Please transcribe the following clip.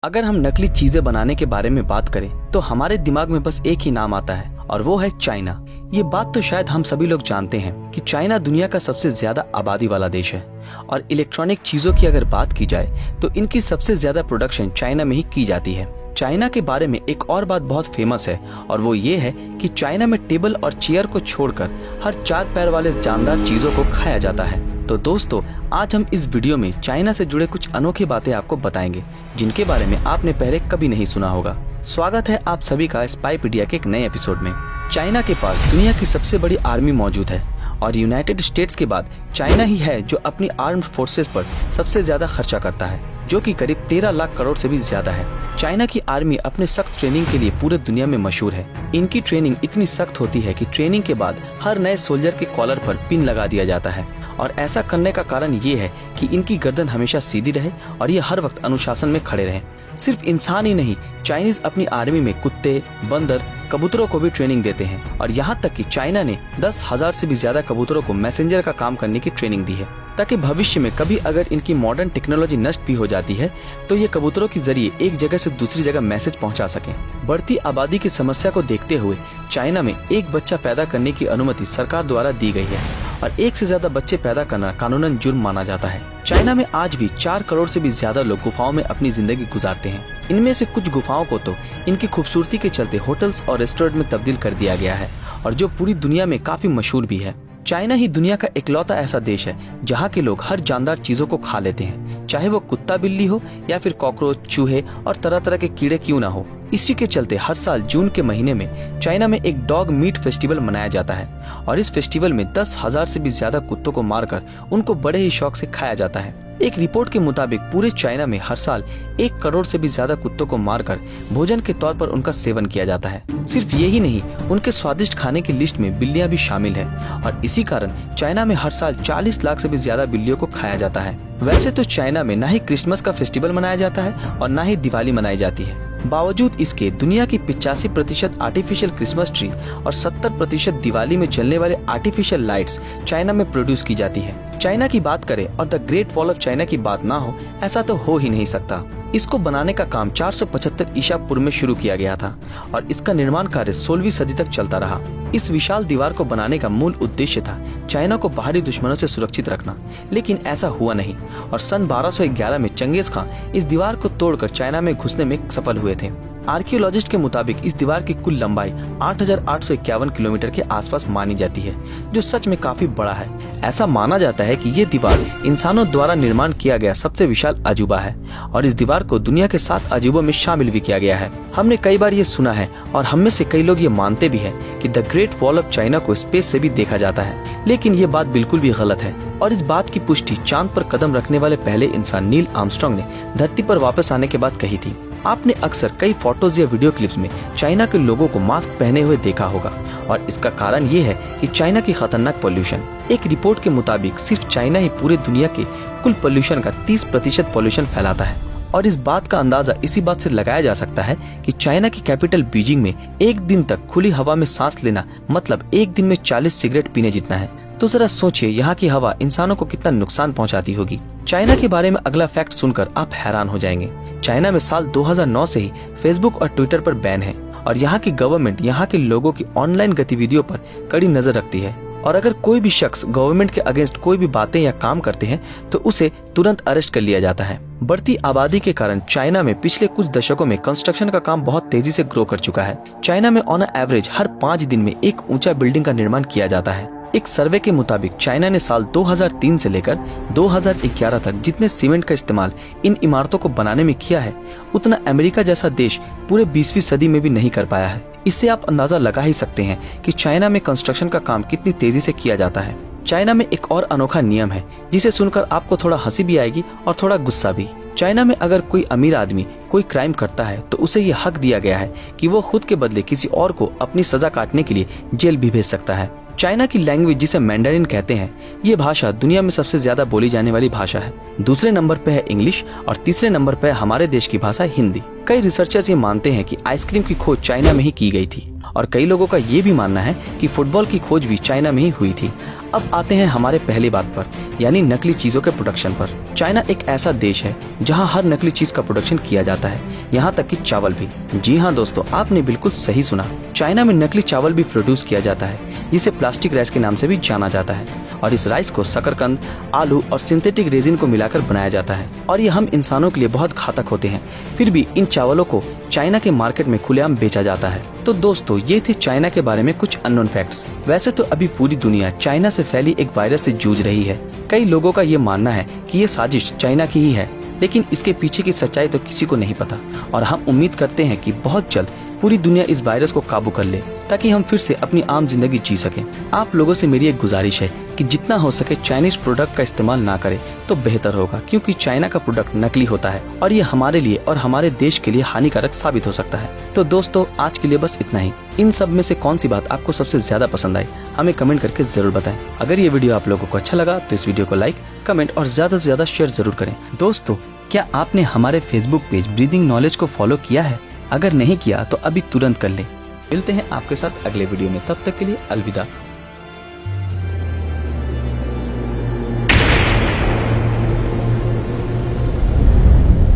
अगर हम नकली चीजें बनाने के बारे में बात करें तो हमारे दिमाग में बस एक ही नाम आता है और वो है चाइना। ये बात तो शायद हम सभी लोग जानते हैं कि चाइना दुनिया का सबसे ज्यादा आबादी वाला देश है और इलेक्ट्रॉनिक चीजों की अगर बात की जाए तो इनकी सबसे ज्यादा प्रोडक्शन चाइना में ही की जाती है। चाइना के बारे में एक और बात बहुत फेमस है और वो ये है कि चाइना में टेबल और चेयर को छोड़कर हर 4 पैर वाले जानदार चीजों को खाया जाता है। तो दोस्तों, आज हम इस वीडियो में चाइना से जुड़े कुछ अनोखी बातें आपको बताएंगे जिनके बारे में आपने पहले कभी नहीं सुना होगा। स्वागत है आप सभी का स्पाईपीडिया के एक नए एपिसोड में। चाइना के पास दुनिया की सबसे बड़ी आर्मी मौजूद है और यूनाइटेड स्टेट्स के बाद चाइना ही है जो अपनी आर्म्ड फोर्सेस पर सबसे ज्यादा खर्चा करता है, जो कि करीब 13 लाख करोड़ से भी ज्यादा है। चाइना की आर्मी अपने सख्त ट्रेनिंग के लिए पूरे दुनिया में मशहूर है। इनकी ट्रेनिंग इतनी सख्त होती है कि ट्रेनिंग के बाद हर नए सोल्जर के कॉलर पर पिन लगा दिया जाता है और ऐसा करने का कारण ये है कि इनकी गर्दन हमेशा सीधी रहे और ये हर वक्त अनुशासन में खड़े रहें। सिर्फ इंसान ही नहीं, चाइनीज अपनी आर्मी में कुत्ते, बंदर, कबूतरों को भी ट्रेनिंग देते हैं और यहाँ तक कि चाइना ने 10,000 से भी ज्यादा कबूतरों को मैसेंजर का काम करने की ट्रेनिंग दी है ताकि भविष्य में कभी अगर इनकी मॉडर्न टेक्नोलॉजी नष्ट भी हो जाती है तो ये कबूतरों के जरिए एक जगह से दूसरी जगह मैसेज पहुंचा सकें। बढ़ती आबादी की समस्या को देखते हुए चाइना में एक बच्चा पैदा करने की अनुमति सरकार द्वारा दी गई है और एक से ज्यादा बच्चे पैदा करना कानूनन जुर्म माना जाता है। चाइना में आज भी 4 करोड़ से भी ज्यादा लोग गुफाओं में अपनी जिंदगी गुजारते हैं। इनमें से कुछ गुफाओं को तो इनकी खूबसूरती के चलते होटल्स और रेस्टोरेंट में तब्दील कर दिया गया है और जो पूरी दुनिया में काफी मशहूर भी है। चाइना ही दुनिया का इकलौता ऐसा देश है जहाँ के लोग हर जानदार चीजों को खा लेते हैं, चाहे वो कुत्ता बिल्ली हो या फिर कॉकरोच, चूहे और तरह तरह के कीड़े क्यों ना हो। इसी के चलते हर साल जून के महीने में चाइना में एक डॉग मीट फेस्टिवल मनाया जाता है और इस फेस्टिवल में 10,000 से भी ज्यादा कुत्तों को मारकर उनको बड़े ही शौक से खाया जाता है। एक रिपोर्ट के मुताबिक पूरे चाइना में हर साल 1 करोड़ से भी ज्यादा कुत्तों को मारकर भोजन के तौर पर उनका सेवन किया जाता है। सिर्फ यही नहीं, उनके स्वादिष्ट खाने की लिस्ट में बिल्लियां भी शामिल है और इसी कारण चाइना में हर साल 40 लाख से भी ज्यादा बिल्लियों को खाया जाता है। वैसे तो चाइना में न ही क्रिसमस का फेस्टिवल मनाया जाता है और न ही दिवाली मनाई जाती है। बावजूद इसके दुनिया की 85% आर्टिफिशियल क्रिसमस ट्री और 70% दिवाली में जलने वाले आर्टिफिशियल लाइट्स चाइना में प्रोड्यूस की जाती है। चाइना की बात करें और the great wall of China की बात ना हो, ऐसा तो हो ही नहीं सकता। इसको बनाने का काम 475 ईसा पूर्व में शुरू किया गया था और इसका निर्माण कार्य 16वीं सदी तक चलता रहा। इस विशाल दीवार को बनाने का मूल उद्देश्य था चाइना को बाहरी दुश्मनों से सुरक्षित रखना, लेकिन ऐसा हुआ नहीं और सन 1211 में चंगेज खान इस दीवार को तोड़कर चाइना में घुसने में सफल हुए थे। आर्कियोलॉजिस्ट के मुताबिक इस दीवार की कुल लंबाई 8,851 किलोमीटर के आसपास मानी जाती है, जो सच में काफी बड़ा है। ऐसा माना जाता है कि ये दीवार इंसानों द्वारा निर्माण किया गया सबसे विशाल अजूबा है और इस दीवार को दुनिया के 7 अजूबों में शामिल भी किया गया है। हमने कई बार ये सुना है और हम में से कई लोग ये मानते भी हैं कि the great wall of China को स्पेस से भी देखा जाता है, लेकिन ये बात बिल्कुल भी गलत है और इस बात की पुष्टि चांद पर कदम रखने वाले पहले इंसान नील आर्मस्ट्रांग ने धरती पर वापस आने के बाद कही थी। आपने अक्सर कई फोटोज या वीडियो क्लिप्स में चाइना के लोगों को मास्क पहने हुए देखा होगा और इसका कारण ये है कि चाइना की खतरनाक पोल्यूशन। एक रिपोर्ट के मुताबिक सिर्फ चाइना ही पूरे दुनिया के कुल पोल्यूशन का 30% पोल्यूशन फैलाता है और इस बात का अंदाजा इसी बात से लगाया जा सकता है कि चाइना की कैपिटल बीजिंग में एक दिन तक खुली हवा में सांस लेना मतलब एक दिन में 40 सिगरेट पीने जितना है। तो जरा सोचिए यहाँ की हवा इंसानों को कितना नुकसान पहुँचाती होगी। चाइना के बारे में अगला फैक्ट सुनकर आप हैरान हो जाएंगे। चाइना में साल 2009 से ही फेसबुक और ट्विटर पर बैन है और यहाँ की गवर्नमेंट यहाँ के लोगों की ऑनलाइन गतिविधियों पर कड़ी नजर रखती है और अगर कोई भी शख्स गवर्नमेंट के अगेंस्ट कोई भी बातें या काम करते हैं तो उसे तुरंत अरेस्ट कर लिया जाता है। बढ़ती आबादी के कारण चाइना में पिछले कुछ दशकों में कंस्ट्रक्शन का काम बहुत तेजी से ग्रो कर चुका है। चाइना में ऑन एवरेज हर 5 दिन में एक ऊंचा बिल्डिंग का निर्माण किया जाता है। एक सर्वे के मुताबिक चाइना ने साल 2003 से लेकर 2011 तक जितने सीमेंट का इस्तेमाल इन इमारतों को बनाने में किया है, उतना अमेरिका जैसा देश पूरे 20वीं सदी में भी नहीं कर पाया है। इससे आप अंदाजा लगा ही सकते हैं कि चाइना में कंस्ट्रक्शन का काम कितनी तेजी से किया जाता है। चाइना में एक और अनोखा नियम है जिसे सुनकर आपको थोड़ा हंसी भी आएगी और थोड़ा गुस्सा भी। चाइना में अगर कोई अमीर आदमी कोई क्राइम करता है तो उसे ये हक दिया गया है कि वो खुद के बदले किसी और को अपनी सजा काटने के लिए जेल भी भेज सकता है। चाइना की लैंग्वेज जिसे मैंडरिन कहते हैं, ये भाषा दुनिया में सबसे ज्यादा बोली जाने वाली भाषा है। दूसरे नंबर पे है इंग्लिश और तीसरे नंबर पे हमारे देश की भाषा हिंदी। कई रिसर्चर्स ये मानते हैं कि आइसक्रीम की खोज चाइना में ही की गई थी और कई लोगों का ये भी मानना है कि फुटबॉल की खोज भी चाइना में ही हुई थी। अब आते हैं हमारे पहली बात पर, यानी नकली चीजों के प्रोडक्शन पर। चाइना एक ऐसा देश है जहां हर नकली चीज का प्रोडक्शन किया जाता है, यहाँ तक कि चावल भी। जी हाँ दोस्तों, आपने बिल्कुल सही सुना। चाइना में नकली चावल भी प्रोड्यूस किया जाता है, जिसे प्लास्टिक राइस के नाम से भी जाना जाता है। और इस राइस को शकरकंद, आलू और सिंथेटिक रेजिन को मिलाकर बनाया जाता है और ये हम इंसानों के लिए बहुत घातक होते हैं। फिर भी इन चावलों को चाइना के मार्केट में खुलेआम बेचा जाता है। तो दोस्तों, ये थे चाइना के बारे में कुछ अननोन फैक्ट्स। वैसे तो अभी पूरी दुनिया चाइना से फैली एक वायरस से जूझ रही है। कई लोगों का ये मानना है कि ये साजिश चाइना की ही है, लेकिन इसके पीछे की सच्चाई तो किसी को नहीं पता। और हम उम्मीद करते हैं कि बहुत जल्द पूरी दुनिया इस वायरस को काबू कर ले, ताकि हम फिर से अपनी आम जिंदगी जी सकें। आप लोगों से मेरी एक गुजारिश है कि जितना हो सके चाइनीज प्रोडक्ट का इस्तेमाल ना करें तो बेहतर होगा, क्योंकि चाइना का प्रोडक्ट नकली होता है और ये हमारे लिए और हमारे देश के लिए हानिकारक साबित हो सकता है। तो दोस्तों, आज के लिए बस इतना ही। इन सब में से कौन सी बात आपको सबसे ज्यादा पसंद आई, हमें कमेंट करके जरूर बताएं। अगर ये वीडियो आप लोगों को अच्छा लगा तो इस वीडियो को लाइक, कमेंट और ज्यादा से ज्यादा शेयर जरूर करें। दोस्तों, क्या आपने हमारे फेसबुक पेज ब्रीदिंग नॉलेज को फॉलो किया है? अगर नहीं किया तो अभी तुरंत कर ले। मिलते हैं आपके साथ अगले वीडियो में, तब तक के लिए अलविदा।